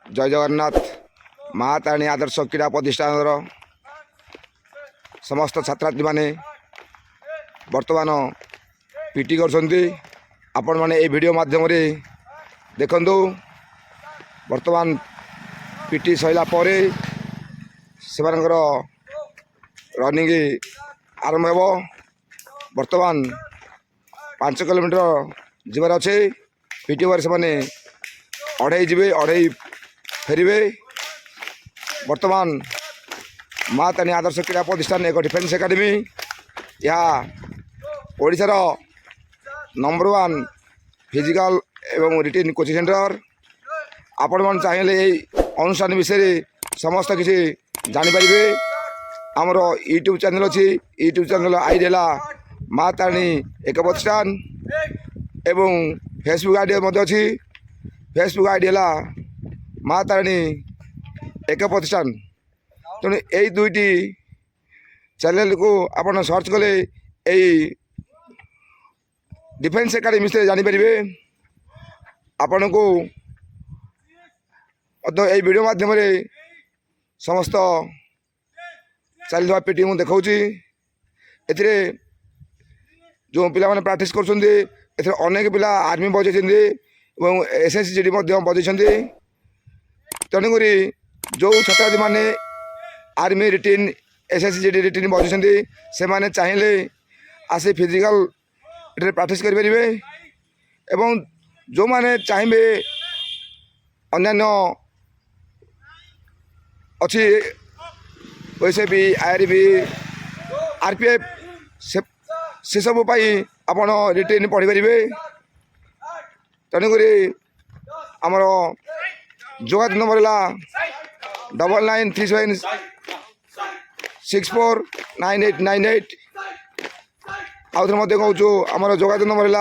जय जगन्नाथ माँ तारिणी आदर्श क्रीड़ा प्रतिष्ठान समस्त छात्री माने वर्तमान पीटी कर वीडियो माध्यम देखु वर्तमान पीटी सैला से रनिंग आरंभ हो वर्तमान 5 किलोमीटर जीवार अच्छे पीटी से अढ़ई जीवे अढ़ई फेरवे वर्तमान माँ तारिणी आदर्श क्रीड़ा प्रतिष्ठान एक डिफेन्स एकाडेमी यह ओडिशार नंबर 1 फिजिकल एवं रिटेन कोचिंग सेंटर आपण मन चाहिए अनुष्ठान विषय समस्त किसी जानीपारे आमर यूट्यूब चैनल अच्छी यूट्यूब चैनल आईडी है माँ तारिणी एक प्रतिष्ठान एवं फेसबुक आईडी अच्छी फेसबुक आईडी है माँ तारिणी एक प्रतिष्ठान तेणु यही दुईटी चैनल को आपण सर्च कले डिफेन्स एकाडेमी से जानीपारे आपण को वीडियो माध्यम समस्त चलता पीटी मुझे देखा जो पिला माने प्रैक्टिस कर अनेक पिला आर्मी बजाई एसएसजी बजाई तेणुक जो छात्री मैंने आर्मी रिटेन एसएसजी रिटेन बजाई से मैंने चाहिए आसे फिजिकल प्रैक्टिस करें एवं जो मैंने चाहिए अन्य अच्छी वैसे भी आईआरबी आरपीएफ से सब आपण रिटेन पढ़ी पारे तेणुक आमर जोगाযোগ नंबर है 9937649898 आउ थे कहूँ आमर जोगाযোগ नंबर है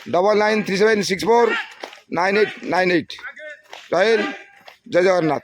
9937649898 जय जगन्नाथ।